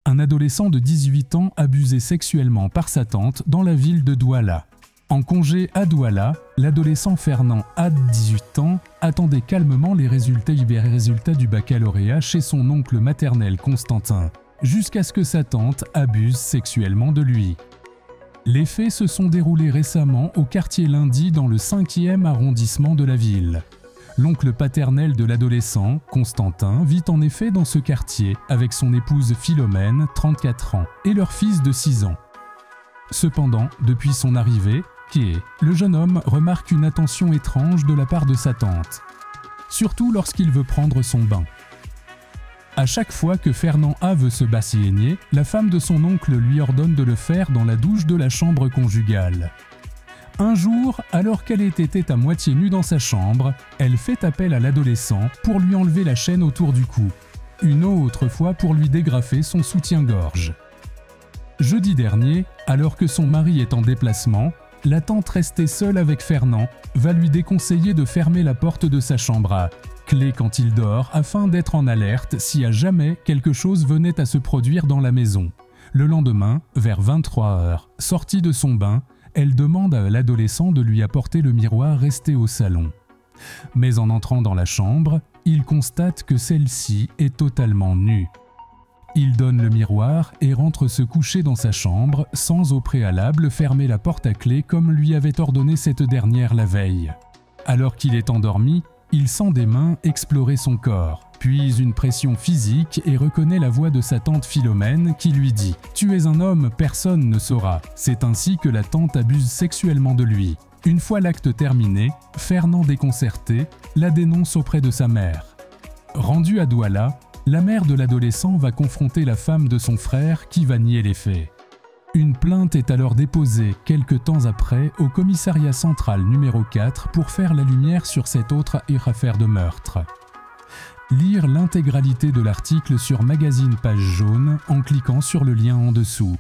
Un adolescent de 18 ans abusé sexuellement par sa tante dans la ville de Douala. En congé à Douala, l'adolescent Fernand A, 18 ans, attendait calmement les résultats du baccalauréat chez son oncle maternel Constantin, jusqu'à ce que sa tante abuse sexuellement de lui. Les faits se sont déroulés récemment au quartier Lundi dans le 5e arrondissement de la ville. L'oncle paternel de l'adolescent, Constantin, vit en effet dans ce quartier avec son épouse Philomène, 34 ans, et leur fils de 6 ans. Cependant, depuis son arrivée, le jeune homme remarque une attention étrange de la part de sa tante, surtout lorsqu'il veut prendre son bain. À chaque fois que Fernand A veut se bassiner, la femme de son oncle lui ordonne de le faire dans la douche de la chambre conjugale. Un jour, alors qu'elle était à moitié nue dans sa chambre, elle fait appel à l'adolescent pour lui enlever la chaîne autour du cou, une autre fois pour lui dégrafer son soutien-gorge. Jeudi dernier, alors que son mari est en déplacement, la tante restée seule avec Fernand va lui déconseiller de fermer la porte de sa chambre à clé quand il dort afin d'être en alerte si à jamais quelque chose venait à se produire dans la maison. Le lendemain, vers 23 h, sortie de son bain, elle demande à l'adolescent de lui apporter le miroir resté au salon. Mais en entrant dans la chambre, il constate que celle-ci est totalement nue. Il donne le miroir et rentre se coucher dans sa chambre sans au préalable fermer la porte à clé comme lui avait ordonné cette dernière la veille. Alors qu'il est endormi, il sent des mains explorer son corps, puis une pression physique et reconnaît la voix de sa tante Philomène qui lui dit « Tu es un homme, personne ne saura ». C'est ainsi que la tante abuse sexuellement de lui. Une fois l'acte terminé, Fernand déconcerté la dénonce auprès de sa mère. Rendue à Douala, la mère de l'adolescent va confronter la femme de son frère qui va nier les faits. Une plainte est alors déposée quelque temps après au commissariat central numéro 4 pour faire la lumière sur cette autre affaire de meurtre. Lire l'intégralité de l'article sur Magazine Page Jaune en cliquant sur le lien en dessous.